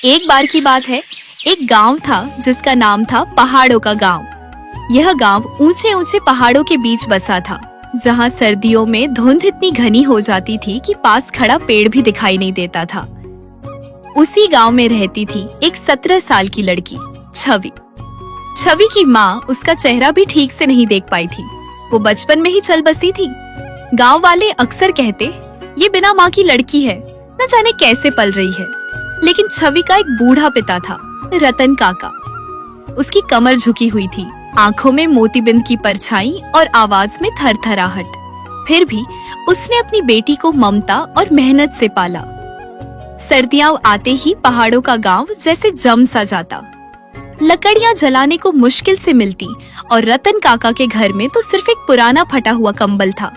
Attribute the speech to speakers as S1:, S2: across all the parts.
S1: एक बार की बात है, एक गांव था जिसका नाम था पहाड़ों का गांव। यह गांव ऊंचे ऊंचे पहाड़ों के बीच बसा था, जहां सर्दियों में धुंध इतनी घनी हो जाती थी कि पास खड़ा पेड़ भी दिखाई नहीं देता था। उसी गांव में रहती थी एक 17 साल की लड़की, छवि। छवि की माँ उसका चेहरा भी ठीक से नहीं देख पाई थी। वो बचपन में ही चल बसी थी। गांव वाले अक्सर कहते, ये बिना माँ की लड़की है, न जाने कैसे पल रही है। लेकिन छवि का एक बूढ़ा पिता था, रतन काका। उसकी कमर झुकी हुई थी, आंखों में मोतीबिंद की परछाई और आवाज में थरथराहट। फिर भी उसने अपनी बेटी को ममता और मेहनत से पाला। सर्दियां आते ही पहाड़ों का गांव जैसे जम सा जाता। लकड़ियां जलाने को मुश्किल से मिलती और रतन काका के घर में तो सिर्फ एक पुराना फटा हुआ कंबल था।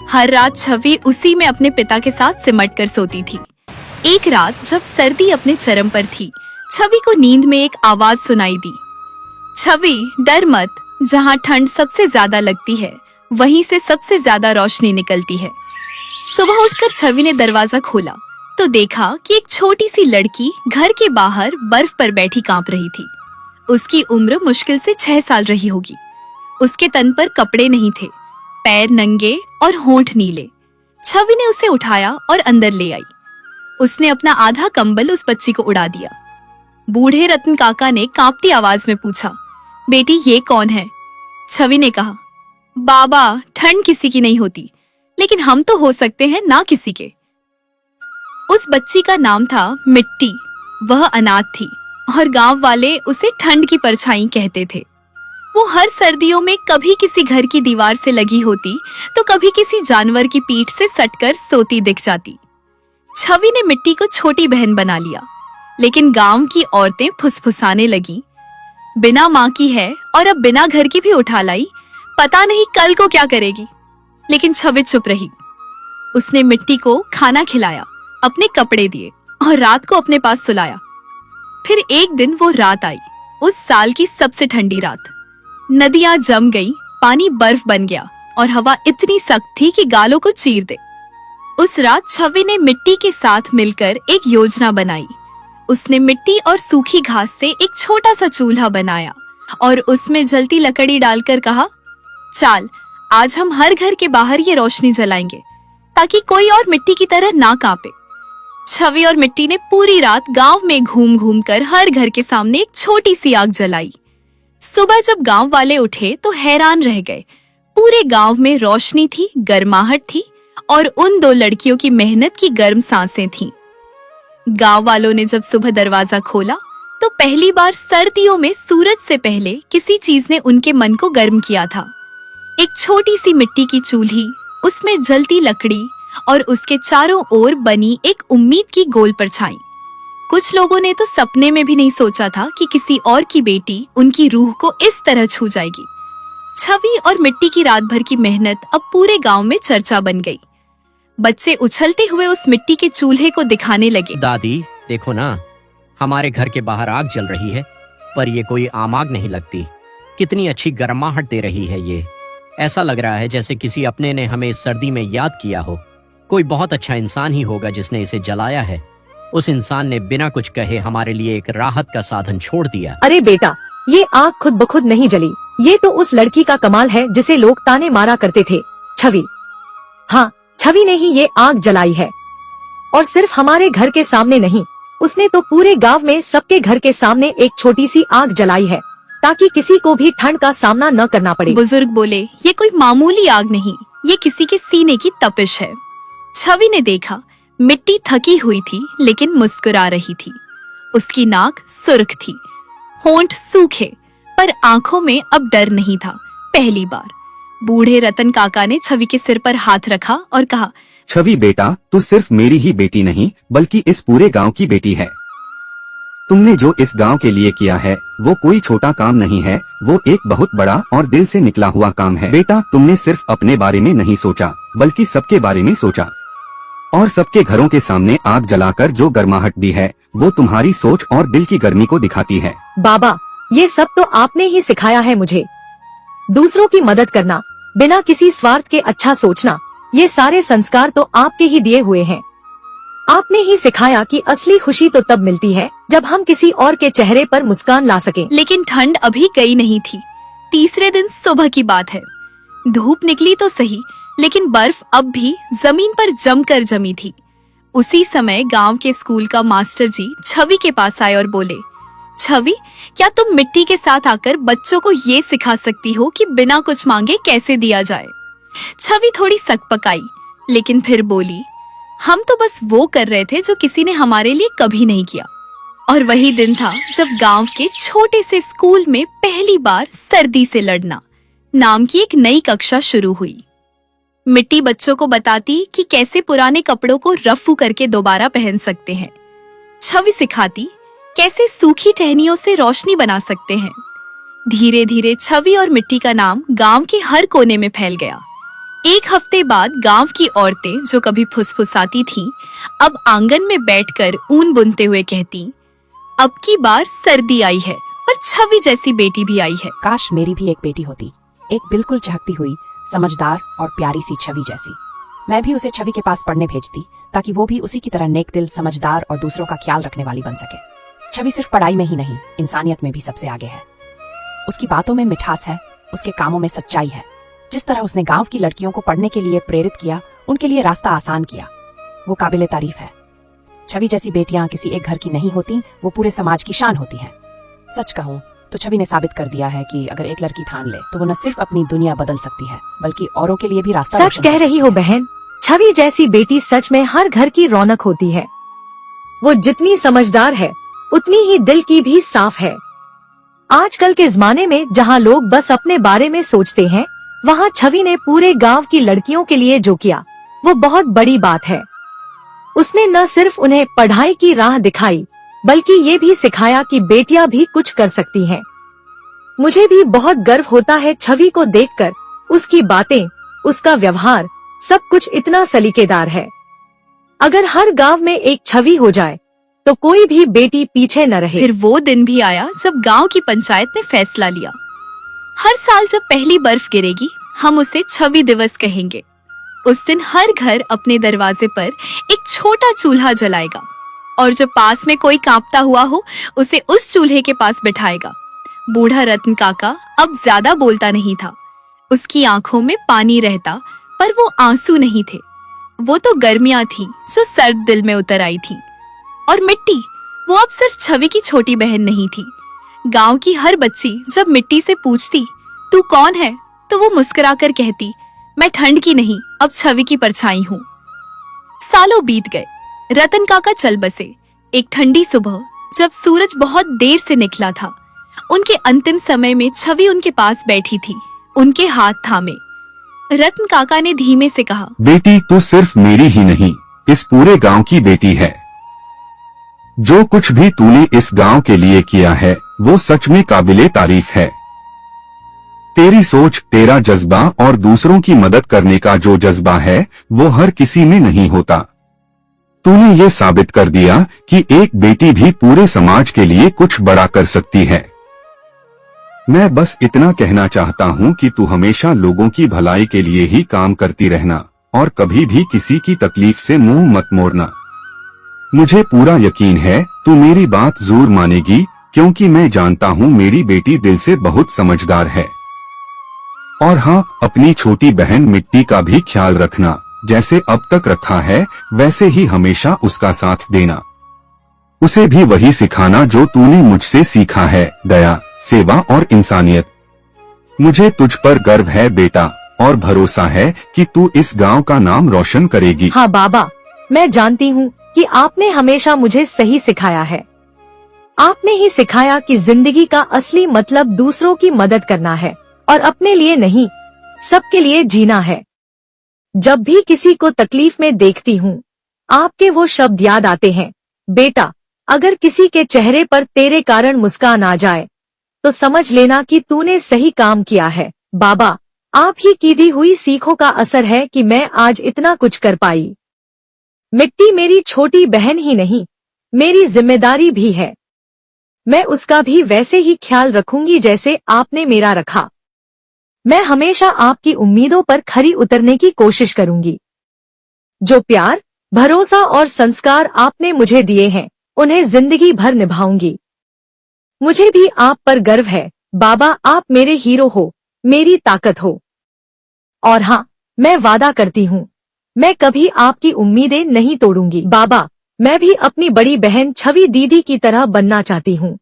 S1: हर रात छवि उसी में अपने पिता के साथ सिमट कर सोती थी। एक रात जब सर्दी अपने चरम पर थी, छवि को नींद में एक आवाज सुनाई दी, छवि डर मत, जहाँ ठंड सबसे ज्यादा लगती है वहीं से सबसे ज्यादा रोशनी निकलती है। सुबह उठकर छवि ने दरवाजा खोला तो देखा कि एक छोटी सी लड़की घर के बाहर बर्फ पर बैठी कांप रही थी। उसकी उम्र मुश्किल से 6 साल रही होगी। उसके तन पर कपड़े नहीं थे, पैर नंगे और होंठ नीले। छवि ने उसे उठाया और अंदर ले आई। उसने अपना आधा कंबल उस बच्ची को उड़ा दिया। बूढ़े रतन काका ने कांपती आवाज में पूछा, बेटी ये कौन है? छवि ने कहा, बाबा ठंड किसी की नहीं होती, लेकिन हम तो हो सकते हैं ना किसी के। उस बच्ची का नाम था मिट्टी। वह अनाथ थी और गांव वाले उसे ठंड की परछाई कहते थे। वो हर सर्दियों में कभी किसी घर की दीवार से लगी होती तो कभी किसी जानवर की पीठ से सटकर सोती दिख जाती। छवि ने मिट्टी को छोटी बहन बना लिया, लेकिन गांव की औरतें फुसफुसाने लगी, बिना माँ की है और अब बिना घर की भी उठा लाई, पता नहीं कल को क्या करेगी। लेकिन छवि चुप रही। उसने मिट्टी को खाना खिलाया, अपने कपड़े दिए और रात को अपने पास सुलाया। फिर एक दिन वो रात आई, उस साल की सबसे ठंडी रात। नदियां जम गईं, पानी बर्फ बन गया और हवा इतनी सख्त थी कि गालों को चीर दे। उस रात छवि ने मिट्टी के साथ मिलकर एक योजना बनाई। उसने मिट्टी और सूखी घास से एक छोटा सा चूल्हा बनाया और उसमें जलती लकड़ी डालकर कहा, चाल आज हम हर घर के बाहर ये रोशनी जलाएंगे ताकि कोई और मिट्टी की तरह ना कांपे। छवि और मिट्टी ने पूरी रात गांव में घूम घूम कर हर घर के सामने एक छोटी सी आग जलाई। सुबह जब गांव वाले उठे तो हैरान रह गए। पूरे गांव में रोशनी थी, गर्माहट थी और उन 2 लड़कियों की मेहनत की गर्म सांसें थीं। गांव वालों ने जब सुबह दरवाजा खोला तो पहली बार सर्दियों में सूरज से पहले किसी चीज ने उनके मन को गर्म किया था। एक छोटी सी मिट्टी की चूल्ही, उसमें जलती लकड़ी और उसके चारों ओर बनी एक उम्मीद की गोल परछाई। कुछ लोगों ने तो सपने में भी नहीं सोचा था कि किसी और की बेटी उनकी रूह को इस तरह छू जाएगी। छवि और मिट्टी की रात भर की मेहनत अब पूरे गांव में चर्चा बन गई। बच्चे उछलते हुए उस मिट्टी के चूल्हे को दिखाने लगे।
S2: दादी देखो ना, हमारे घर के बाहर आग जल रही है, पर ये कोई आम आग नहीं लगती। कितनी अच्छी गर्माहट दे रही है ये। ऐसा लग रहा है जैसे किसी अपने ने हमें इस सर्दी में याद किया हो। कोई बहुत अच्छा इंसान ही होगा जिसने इसे जलाया है। उस इंसान ने बिना कुछ कहे हमारे लिए एक राहत का साधन छोड़ दिया।
S3: अरे बेटा, ये आग खुद ब खुद नहीं जली। ये तो उस लड़की का कमाल है जिसे लोग ताने मारा करते थे, छवि। हाँ, छवि ने ही ये आग जलाई है। और सिर्फ हमारे घर के सामने नहीं, उसने तो पूरे गांव में सबके घर के सामने एक छोटी सी आग जलाई है ताकि किसी को भी ठंड का सामना न करना पड़े।
S1: बुजुर्ग बोले, ये कोई मामूली आग नहीं, ये किसी के सीने की तपिश है। छवि ने देखा, मिट्टी थकी हुई थी लेकिन मुस्कुरा रही थी। उसकी नाक सुर्ख थी, होंठ सूखे, पर आंखों में अब डर नहीं था। पहली बार बूढ़े रतन काका ने छवि के सिर पर हाथ रखा और कहा,
S4: छवि बेटा, तू सिर्फ मेरी ही बेटी नहीं बल्कि इस पूरे गांव की बेटी है। तुमने जो इस गांव के लिए किया है वो कोई छोटा काम नहीं है, वो एक बहुत बड़ा और दिल से निकला हुआ काम है। बेटा, तुमने सिर्फ अपने बारे में नहीं सोचा बल्कि सबके बारे में सोचा और सबके घरों के सामने आग जलाकर जो गर्माहट दी है वो तुम्हारी सोच और दिल की गर्मी को दिखाती है।
S3: बाबा, ये सब तो आपने ही सिखाया है मुझे। दूसरों की मदद करना, बिना किसी स्वार्थ के अच्छा सोचना, ये सारे संस्कार तो आपके ही दिए हुए हैं। आपने ही सिखाया कि असली खुशी तो तब मिलती है जब हम किसी और के चेहरे पर मुस्कान ला सकें।
S1: लेकिन ठंड अभी गई नहीं थी। तीसरे दिन सुबह की बात है। धूप निकली तो सही, लेकिन बर्फ अब भी जमीन पर जमकर जमी थी। उसी समय गांव के स्कूल का मास्टर जी छवि के पास आए और बोले, छवि, क्या तुम मिट्टी के साथ आकर बच्चों को ये सिखा सकती हो कि बिना कुछ मांगे कैसे दिया जाए? छवि थोड़ी सकपकाई, लेकिन फिर बोली, हम तो बस वो कर रहे थे जो किसी ने हमारे लिए कभी नहीं किया। और वही दिन था जब गांव के छोटे से स्कूल में पहली बार सर्दी से लड़ना नाम की एक नई कक्षा शुरू हुई। मिट्टी बच्चों को बताती कि कैसे पुराने कपड़ों को रफू करके दोबारा पहन सकते हैं। छवि सिखाती कैसे सूखी टहनियों से रोशनी बना सकते हैं। धीरे धीरे छवि और मिट्टी का नाम गांव के हर कोने में फैल गया। एक हफ्ते बाद गांव की औरतें जो कभी फुसफुसाती थीं, अब आंगन में बैठकर ऊन बुनते हुए कहती, अब की बार सर्दी आई है पर छवि जैसी बेटी भी आई है।
S5: काश मेरी भी एक बेटी होती, एक बिल्कुल चहकती हुई, समझदार और प्यारी सी छवि जैसी। मैं भी उसे छवि के पास पढ़ने भेजती ताकि वो भी उसी की तरह नेक दिल, समझदार और दूसरों का ख्याल रखने वाली बन सके। छवि सिर्फ पढ़ाई में ही नहीं, इंसानियत में भी सबसे आगे है। उसकी बातों में मिठास है, उसके कामों में सच्चाई है। जिस तरह उसने गांव की लड़कियों को पढ़ने के लिए प्रेरित किया, उनके लिए रास्ता आसान किया, वो काबिले तारीफ है। छवि जैसी बेटियां किसी एक घर की नहीं होती, वो पूरे समाज की शान होती हैं। सच कहूं तो छवि ने साबित कर दिया है कि अगर एक लड़की ठान ले तो वो न सिर्फ अपनी दुनिया बदल सकती है, बल्कि औरों के लिए भी रास्ता
S3: सच
S5: रोशन
S3: कह
S5: कर
S3: रही हो बहन। छवि जैसी बेटी सच में हर घर की रौनक होती है। वो जितनी समझदार है, उतनी ही दिल की भी साफ है। आजकल के जमाने में जहाँ लोग बस अपने बारे में सोचते हैं, वहाँ छवि ने पूरे गांव की लड़कियों के लिए जो किया, वो बहुत बड़ी बात है। उसने न सिर्फ उन्हें पढ़ाई की राह दिखाई, बल्कि ये भी सिखाया कि बेटियां भी कुछ कर सकती हैं। मुझे भी बहुत गर्व होता है छवि को देखकर। उसकी बातें, उसका व्यवहार, सब कुछ इतना सलीकेदार है। अगर हर गांव में एक छवि हो जाए तो कोई भी बेटी पीछे न रहे।
S1: फिर वो दिन भी आया जब गांव की पंचायत ने फैसला लिया, हर साल जब पहली बर्फ गिरेगी हम उसे छवि दिवस कहेंगे। उस दिन हर घर अपने दरवाजे पर एक छोटा चूल्हा जलाएगा और जब पास में कोई कांपता हुआ हो उसे उस चूल्हे के पास बिठाएगा। बूढ़ा रत्न काका अब ज्यादा बोलता नहीं था। उसकी आंखों में पानी रहता, पर वो आंसू नहीं थे। वो तो गर्मियां थीं जो सर्द दिल में उतर आई थीं। और मिट्टी, वो अब सिर्फ छवि की छोटी बहन नहीं थी। गांव की हर बच्ची जब मिट्टी से पूछती तू कौन है, तो वो मुस्कुराकर कहती, मैं ठंड की नहीं, अब छवि की परछाई हूँ। सालों बीत गए। रतन काका चल बसे। एक ठंडी सुबह जब सूरज बहुत देर से निकला था, उनके अंतिम समय में छवि उनके पास बैठी थी, उनके हाथ थामे। रतन काका ने धीमे से कहा,
S4: बेटी तू सिर्फ मेरी ही नहीं, इस पूरे गांव की बेटी है। जो कुछ भी तूने इस गांव के लिए किया है वो सच में काबिले तारीफ है। तेरी सोच, तेरा जज्बा और दूसरों की मदद करने का जो जज्बा है वो हर किसी में नहीं होता। तूने ये साबित कर दिया कि एक बेटी भी पूरे समाज के लिए कुछ बड़ा कर सकती है। मैं बस इतना कहना चाहता हूँ कि तू हमेशा लोगों की भलाई के लिए ही काम करती रहना और कभी भी किसी की तकलीफ से मुंह मत मोड़ना। मुझे पूरा यकीन है तू मेरी बात जरूर मानेगी, क्योंकि मैं जानता हूँ मेरी बेटी दिल से बहुत समझदार है। और हाँ, अपनी छोटी बहन मिट्टी का भी ख्याल रखना, जैसे अब तक रखा है वैसे ही हमेशा उसका साथ देना। उसे भी वही सिखाना जो तूने मुझसे सीखा है, दया, सेवा और इंसानियत। मुझे तुझ पर गर्व है बेटा, और भरोसा है कि तू इस गांव का नाम रोशन करेगी।
S3: हाँ बाबा, मैं जानती हूँ कि आपने हमेशा मुझे सही सिखाया है। आपने ही सिखाया कि जिंदगी का असली मतलब दूसरों की मदद करना है और अपने लिए नहीं, सबके लिए जीना है। जब भी किसी को तकलीफ में देखती हूँ, आपके वो शब्द याद आते हैं, बेटा, अगर किसी के चेहरे पर तेरे कारण मुस्कान आ जाए तो समझ लेना कि तूने सही काम किया है। बाबा, आप ही की दी हुई सीखों का असर है कि मैं आज इतना कुछ कर पाई। मिट्टी मेरी छोटी बहन ही नहीं, मेरी जिम्मेदारी भी है। मैं उसका भी वैसे ही ख्याल रखूंगी जैसे आपने मेरा रखा। मैं हमेशा आपकी उम्मीदों पर खरी उतरने की कोशिश करूंगी। जो प्यार, भरोसा और संस्कार आपने मुझे दिए हैं, उन्हें जिंदगी भर निभाऊंगी। मुझे भी आप पर गर्व है बाबा, आप मेरे हीरो हो, मेरी ताकत हो। और हाँ, मैं वादा करती हूँ, मैं कभी आपकी उम्मीदें नहीं तोड़ूंगी। बाबा, मैं भी अपनी बड़ी बहन छवि दीदी की तरह बनना चाहती हूँ।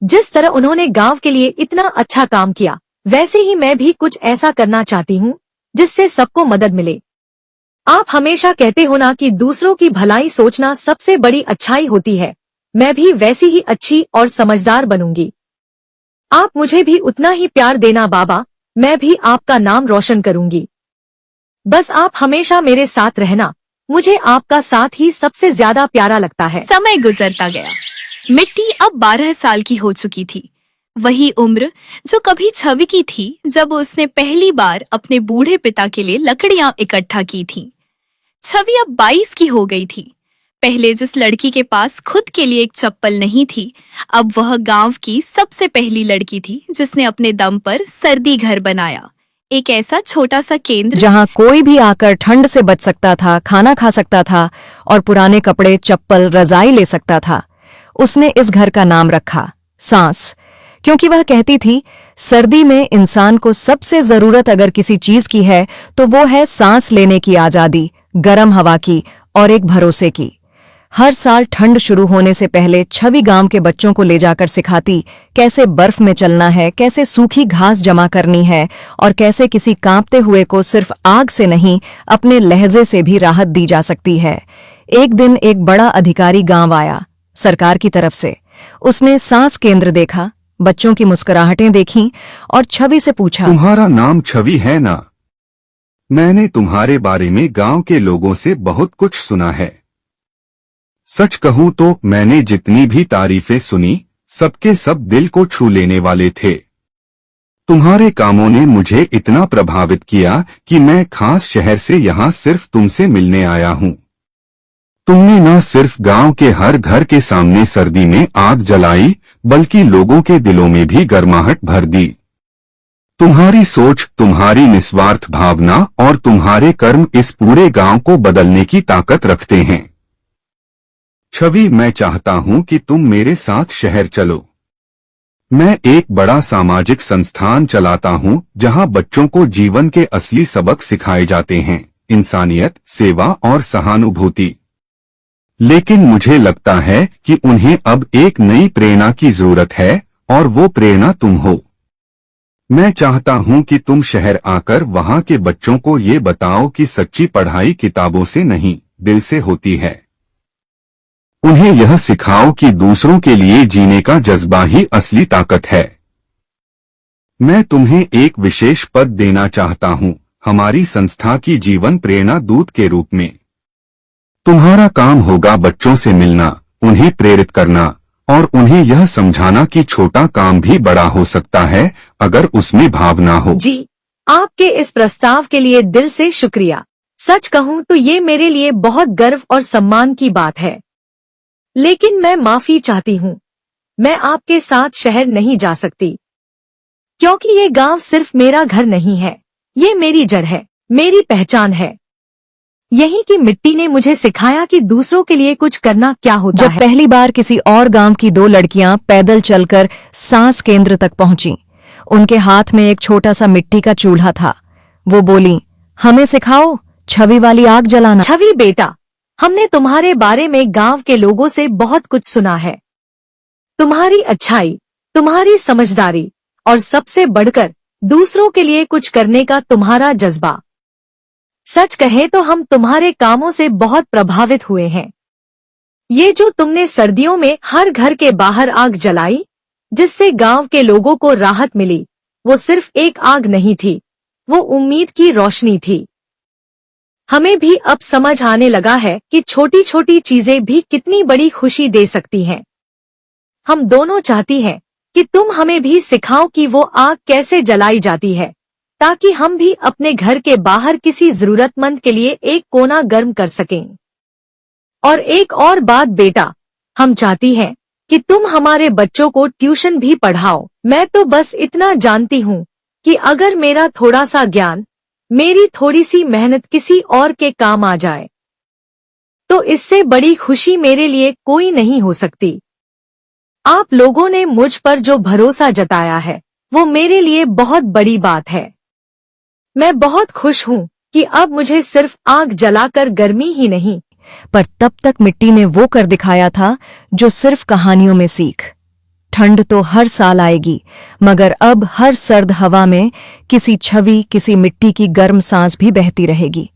S3: जिस तरह उन्होंने गांव के लिए इतना अच्छा काम किया, वैसे ही मैं भी कुछ ऐसा करना चाहती हूँ जिससे सबको मदद मिले। आप हमेशा कहते हो ना कि दूसरों की भलाई सोचना सबसे बड़ी अच्छाई होती है। मैं भी वैसी ही अच्छी और समझदार बनूंगी। आप मुझे भी उतना ही प्यार देना बाबा, मैं भी आपका नाम रोशन करूंगी। बस आप हमेशा मेरे साथ रहना, मुझे आपका साथ ही सबसे ज्यादा प्यारा लगता है।
S1: समय गुजरता गया। मिट्टी अब 12 साल की हो चुकी थी। वही उम्र जो कभी छवि की थी जब उसने पहली बार अपने बूढ़े पिता के लिए लकड़ियां इकट्ठा की थीं। छवि अब 22 की हो गई थी। पहले जिस लड़की के पास खुद के लिए एक चप्पल नहीं थी, अब वह गांव की सबसे पहली लड़की थी जिसने अपने दम पर सर्दी घर बनाया। एक ऐसा छोटा सा केंद्र
S6: जहां कोई भी आकर ठंड से बच सकता था, खाना खा सकता था और पुराने कपड़े, चप्पल, रजाई ले सकता था। उसने इस घर का नाम रखा सांस, क्योंकि वह कहती थी सर्दी में इंसान को सबसे जरूरत अगर किसी चीज की है तो वो है सांस लेने की आजादी, गर्म हवा की और एक भरोसे की। हर साल ठंड शुरू होने से पहले छवि गांव के बच्चों को ले जाकर सिखाती कैसे बर्फ में चलना है, कैसे सूखी घास जमा करनी है और कैसे किसी कांपते हुए को सिर्फ आग से नहीं अपने लहजे से भी राहत दी जा सकती है। एक दिन एक बड़ा अधिकारी गांव आया, सरकार की तरफ से। उसने सांस केंद्र देखा, बच्चों की मुस्कुराहटें देखीं और छवि से पूछा,
S4: तुम्हारा नाम छवि है ना? मैंने तुम्हारे बारे में गांव के लोगों से बहुत कुछ सुना है। सच कहूं तो मैंने जितनी भी तारीफें सुनी, सबके सब दिल को छू लेने वाले थे। तुम्हारे कामों ने मुझे इतना प्रभावित किया कि मैं खास शहर से यहाँ सिर्फ तुमसे मिलने आया हूँ। तुमने न सिर्फ गांव के हर घर के सामने सर्दी में आग जलाई, बल्कि लोगों के दिलों में भी गर्माहट भर दी। तुम्हारी सोच, तुम्हारी निस्वार्थ भावना और तुम्हारे कर्म इस पूरे गांव को बदलने की ताकत रखते हैं। छवि, मैं चाहता हूं कि तुम मेरे साथ शहर चलो। मैं एक बड़ा सामाजिक संस्थान चलाता हूं जहां बच्चों को जीवन के असली सबक सिखाए जाते हैं, इंसानियत, सेवा और सहानुभूति। लेकिन मुझे लगता है कि उन्हें अब एक नई प्रेरणा की जरूरत है और वो प्रेरणा तुम हो। मैं चाहता हूं कि तुम शहर आकर वहां के बच्चों को ये बताओ कि सच्ची पढ़ाई किताबों से नहीं, दिल से होती है। उन्हें यह सिखाओ कि दूसरों के लिए जीने का जज्बा ही असली ताकत है। मैं तुम्हें एक विशेष पद देना चाहता हूं, हमारी संस्था की जीवन प्रेरणा दूत के रूप में। तुम्हारा काम होगा बच्चों से मिलना, उन्हें प्रेरित करना और उन्हें यह समझाना कि छोटा काम भी बड़ा हो सकता है अगर उसमें भावना हो।
S3: जी, आपके इस प्रस्ताव के लिए दिल से शुक्रिया। सच कहूँ तो ये मेरे लिए बहुत गर्व और सम्मान की बात है। लेकिन मैं माफी चाहती हूँ, मैं आपके साथ शहर नहीं जा सकती, क्योंकि ये गांव सिर्फ मेरा घर नहीं है, ये मेरी जड़ है, मेरी पहचान है। यही की मिट्टी ने मुझे सिखाया कि दूसरों के लिए कुछ करना क्या होता
S6: जब
S3: है।
S6: पहली बार किसी और गांव की दो लड़कियां पैदल चलकर सांस केंद्र तक पहुंची, उनके हाथ में एक छोटा सा मिट्टी का चूल्हा था। वो बोली, हमें सिखाओ छवि वाली आग जलाना।
S3: छवि बेटा, हमने तुम्हारे बारे में गांव के लोगों से बहुत कुछ सुना है। तुम्हारी अच्छाई, तुम्हारी समझदारी और सबसे बढ़कर दूसरों के लिए कुछ करने का तुम्हारा जज्बा। सच कहें तो हम तुम्हारे कामों से बहुत प्रभावित हुए हैं। ये जो तुमने सर्दियों में हर घर के बाहर आग जलाई, जिससे गांव के लोगों को राहत मिली, वो सिर्फ एक आग नहीं थी, वो उम्मीद की रोशनी थी। हमें भी अब समझ आने लगा है कि छोटी छोटी चीजें भी कितनी बड़ी खुशी दे सकती हैं। हम दोनों चाहती हैं कि तुम हमें भी सिखाओ कि वो आग कैसे जलाई जाती है, ताकि हम भी अपने घर के बाहर किसी जरूरतमंद के लिए एक कोना गर्म कर सकें। और एक और बात बेटा, हम चाहती हैं कि तुम हमारे बच्चों को ट्यूशन भी पढ़ाओ। मैं तो बस इतना जानती हूँ कि अगर मेरा थोड़ा सा ज्ञान, मेरी थोड़ी सी मेहनत किसी और के काम आ जाए, तो इससे बड़ी खुशी मेरे लिए कोई नहीं हो सकती। आप लोगों ने मुझ पर जो भरोसा जताया है वो मेरे लिए बहुत बड़ी बात है। मैं बहुत खुश हूँ कि अब मुझे सिर्फ आग जलाकर गर्मी ही नहीं,
S6: पर तब तक मिट्टी ने वो कर दिखाया था जो सिर्फ कहानियों में सीख। ठंड तो हर साल आएगी, मगर अब हर सर्द हवा में किसी छवि, किसी मिट्टी की गर्म सांस भी बहती रहेगी।